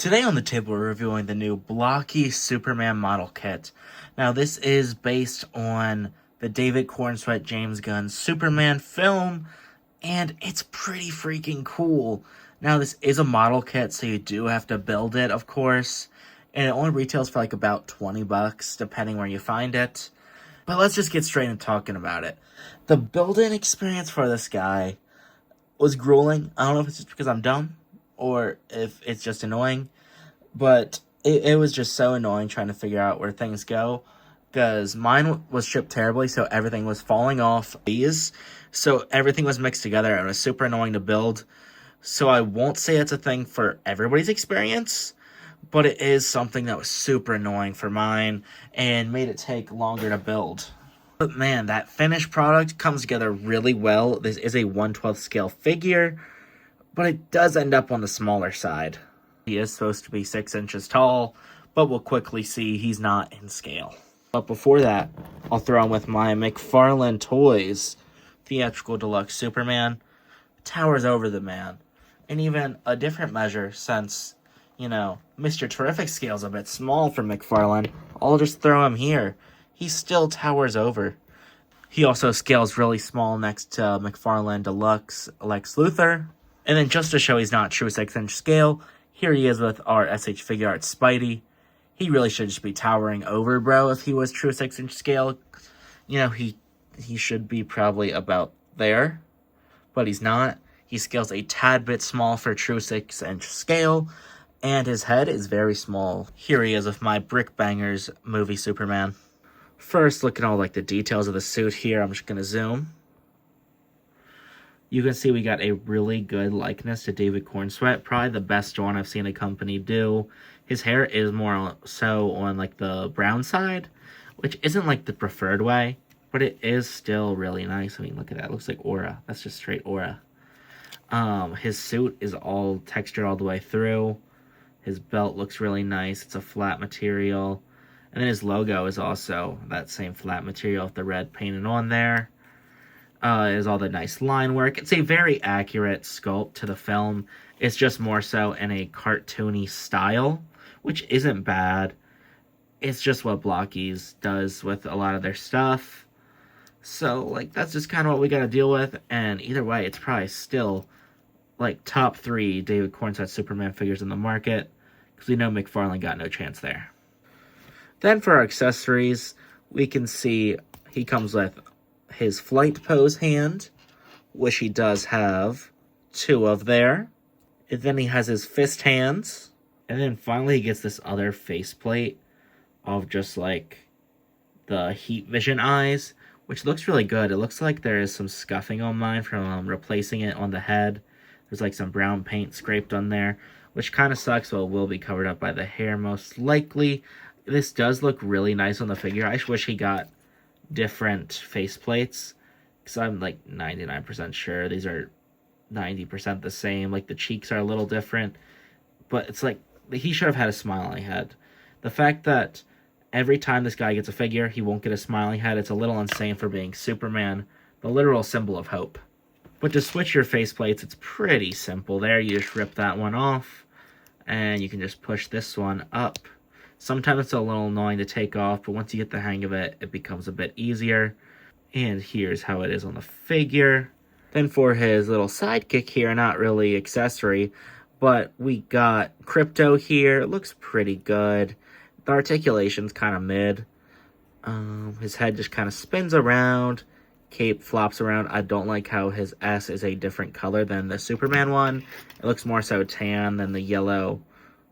Today on the table, we're reviewing the new Blokees Superman model kit. Now, this is based on the David Cornsweet James Gunn Superman film, and it's pretty freaking cool. Now, this is a model kit, so you do have to build it, of course, and it only retails for like about $20, depending where you find it. But let's just get straight into talking about it. The build-in experience for this guy was grueling. I don't know if it's just because I'm dumb, or if it's just annoying, but it was just so annoying trying to figure out where things go, because mine was shipped terribly, so everything was falling off these, so everything was mixed together, and it was super annoying to build. So I won't say it's a thing for everybody's experience, but it is something that was super annoying for mine, and made it take longer to build. But man, that finished product comes together really well. This is a 1/12 scale figure, but it does end up on the smaller side. He is supposed to be 6 inches tall, but we'll quickly see he's not in scale. But before that, I'll throw in with my McFarlane Toys Theatrical Deluxe Superman. Towers over the man. And even a different measure, since, Mr. Terrific scale's a bit small for McFarlane, I'll just throw him here. He still towers over. He also scales really small next to McFarlane Deluxe Lex Luthor. And then just to show he's not true 6-inch scale, here he is with our SH Figure Art Spidey. He really should just be towering over, bro, if he was true 6-inch scale. He should be probably about there, but he's not. He scales a tad bit small for true 6-inch scale, and his head is very small. Here he is with my Brick Bangers movie Superman. First, look at all the details of the suit here. I'm just going to zoom. You can see we got a really good likeness to David Cornsweet, probably the best one I've seen a company do. His hair is more so on the brown side, which isn't the preferred way, but it is still really nice. I mean, look at that. It looks like aura. That's just straight aura. His suit is all textured all the way through. His belt looks really nice. It's a flat material. And then his logo is also that same flat material with the red painted on there. Is all the nice line work. It's a very accurate sculpt to the film. It's just more so in a cartoony style, which isn't bad. It's just what Blokees does with a lot of their stuff. So, that's just kind of what we got to deal with. And either way, it's probably still, top 3 David Cornsweet Superman figures in the market, because we know McFarlane got no chance there. Then for our accessories, we can see he comes with his flight pose hand, which he does have 2 of there. And then he has his fist hands. And then finally he gets this other faceplate of just the heat vision eyes, which looks really good. It looks like there is some scuffing on mine from replacing it on the head. There's some brown paint scraped on there, which kind of sucks, but will be covered up by the hair most likely. This does look really nice on the figure. I wish he got different faceplates, because I'm 99% sure these are 90% the same. The cheeks are a little different, but it's he should have had a smiling head. The fact that every time this guy gets a figure, he won't get a smiling head, it's a little insane for being Superman, the literal symbol of hope. But to switch your faceplates, it's pretty simple there. You just rip that one off, and you can just push this one up. Sometimes it's a little annoying to take off, but once you get the hang of it, it becomes a bit easier. And here's how it is on the figure. Then for his little sidekick here, not really accessory, but we got Crypto here. It looks pretty good. The articulation's kind of mid. His head just kind of spins around. Cape flops around. I don't like how his S is a different color than the Superman one. It looks more so tan than the yellow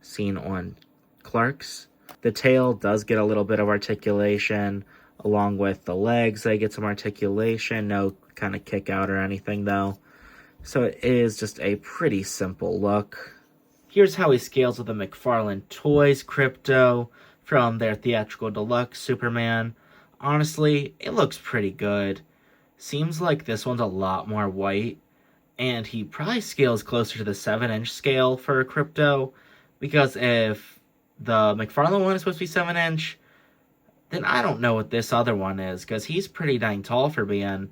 seen on Clark's. The tail does get a little bit of articulation, along with the legs. They get some articulation, no kind of kick out or anything though. So it is just a pretty simple look. Here's how he scales with the McFarlane Toys Crypto from their Theatrical Deluxe Superman. Honestly, it looks pretty good. Seems like this one's a lot more white, and he probably scales closer to the 7-inch scale for a Crypto, because if the McFarlane one is supposed to be 7-inch, then I don't know what this other one is, because he's pretty dang tall for being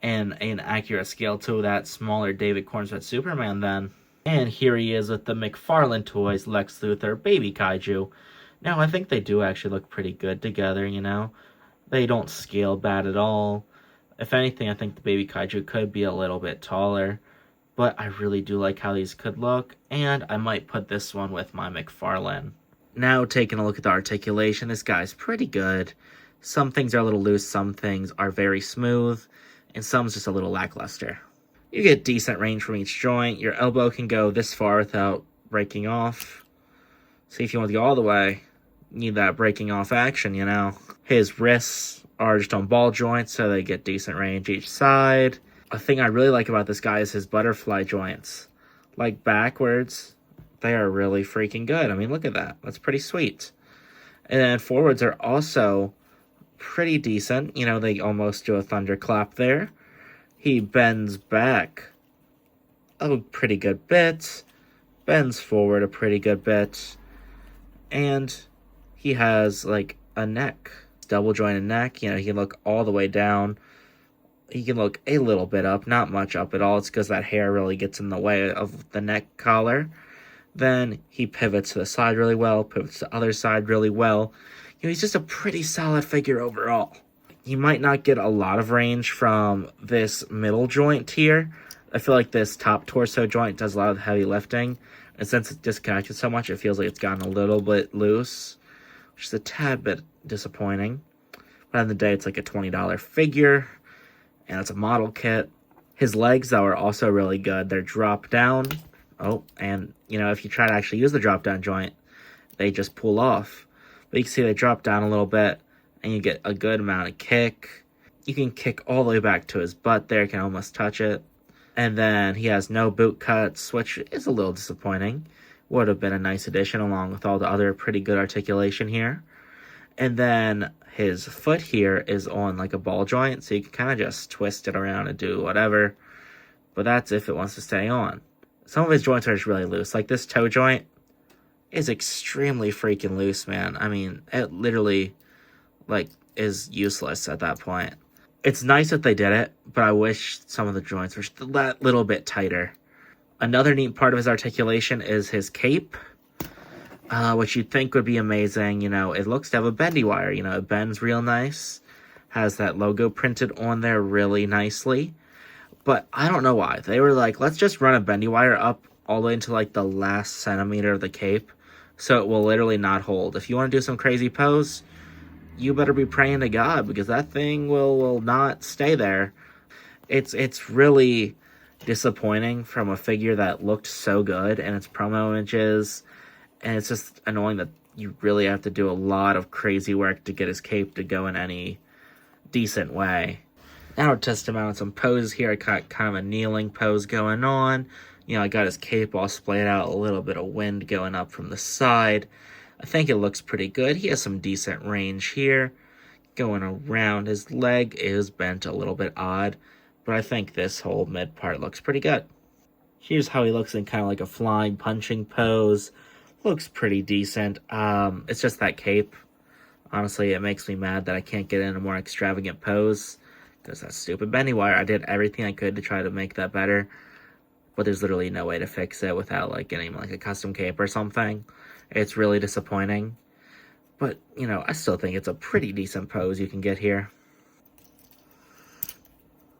in an accurate scale to that smaller David Cornsweet Superman then. And here he is with the McFarlane Toys Lex Luthor Baby Kaiju. Now, I think they do actually look pretty good together, you know? They don't scale bad at all. If anything, I think the Baby Kaiju could be a little bit taller. But I really do like how these could look, and I might put this one with my McFarlane. Now, taking a look at the articulation, this guy's pretty good. Some things are a little loose, some things are very smooth, and some's just a little lackluster. You get decent range from each joint. Your elbow can go this far without breaking off. See, if you want to go all the way, you need that breaking off action, you know. His wrists are just on ball joints, so they get decent range each side. A thing I really like about this guy is his butterfly joints. Like backwards, they are really freaking good. I mean, look at that. That's pretty sweet. And then forwards are also pretty decent. You know, they almost do a thunderclap there. He bends back a pretty good bit, bends forward a pretty good bit, and he has like a neck, double jointed neck. You know, he can look all the way down. He can look a little bit up, not much up at all. It's because that hair really gets in the way of the neck collar. Then he pivots to the side really well, pivots to the other side really well. You know, he's just a pretty solid figure overall. You might not get a lot of range from this middle joint here. I feel like this top torso joint does a lot of the heavy lifting. And since it's disconnected so much, it feels like it's gotten a little bit loose, which is a tad bit disappointing. But at the end of the day, it's like a $20 figure, and it's a model kit. His legs, though, are also really good. They're drop down. Oh, and, you know, if you try to actually use the drop down joint, they just pull off. But you can see they drop down a little bit, and you get a good amount of kick. You can kick all the way back to his butt there, you can almost touch it. And then he has no boot cuts, which is a little disappointing. Would have been a nice addition along with all the other pretty good articulation here. And then his foot here is on like a ball joint, so you can kind of just twist it around and do whatever. But that's if it wants to stay on. Some of his joints are just really loose. Like this toe joint is extremely freaking loose, man. I mean, it literally like is useless at that point. It's nice that they did it, but I wish some of the joints were just that little bit tighter. Another neat part of his articulation is his cape, which you'd think would be amazing. You know, it looks to have a bendy wire. You know, it bends real nice, has that logo printed on there really nicely. But I don't know why. They were like, let's just run a bendy wire up all the way into like the last centimeter of the cape, so it will literally not hold. If you want to do some crazy pose, you better be praying to God, because that thing will not stay there. It's really disappointing from a figure that looked so good in its promo images, and it's just annoying that you really have to do a lot of crazy work to get his cape to go in any decent way. Now to test him out in some poses here, I got kind of a kneeling pose going on. You know, I got his cape all splayed out, a little bit of wind going up from the side. I think it looks pretty good. He has some decent range here. Going around, his leg is bent a little bit odd, but I think this whole mid part looks pretty good. Here's how he looks in kind of like a flying punching pose. Looks pretty decent. It's just that cape. Honestly, it makes me mad that I can't get in a more extravagant pose, because that stupid bendy wire. I did everything I could to try to make that better, but there's literally no way to fix it without like getting like a custom cape or something. It's really disappointing, but you know, I still think it's a pretty decent pose you can get here.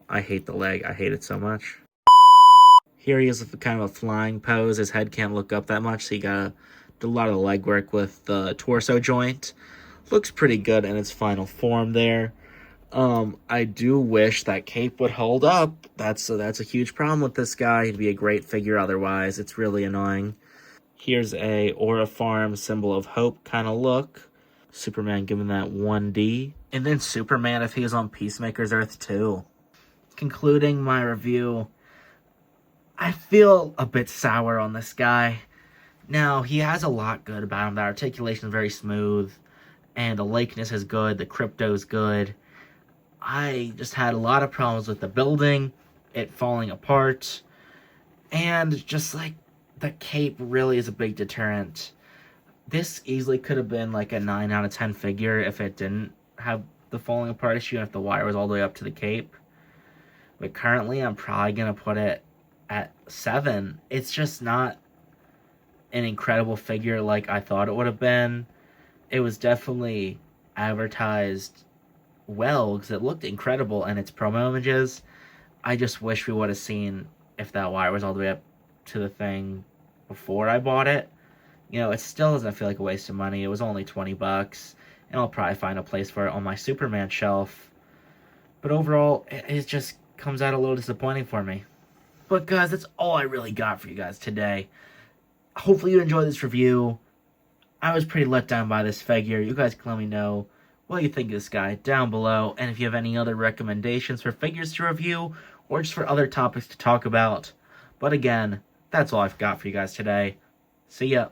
I hate the leg. I hate it so much. Here he is with kind of a flying pose. His head can't look up that much, so you gotta do a lot of the leg work with the torso joint. Looks pretty good in its final form there. I do wish that cape would hold up. That's a huge problem with this guy. He'd be a great figure otherwise. It's really annoying. Here's a Aura Farm symbol of hope kind of look. Superman given that 1D. And then Superman if he was on Peacemaker's Earth too. Concluding my review, I feel a bit sour on this guy. Now, he has a lot good about him. The articulation is very smooth, and the likeness is good, the crypto is good. I just had a lot of problems with the building, it falling apart, and just like the cape really is a big deterrent. This easily could have been like a 9 out of 10 figure if it didn't have the falling apart issue and if the wire was all the way up to the cape. But currently I'm probably going to put it at 7. It's just not an incredible figure like I thought it would have been. It was definitely advertised well because it looked incredible in its promo images. I just wish we would have seen if that wire was all the way up to the thing before I bought it. It still doesn't feel like a waste of money. It was only $20, and I'll probably find a place for it on my Superman shelf. But overall, it just comes out a little disappointing for me. But guys, that's all I really got for you guys today. Hopefully you enjoyed this review. I was pretty let down by this figure. You guys can let me know what you think of this guy down below. And if you have any other recommendations for figures to review or just for other topics to talk about. But again, that's all I've got for you guys today. See ya.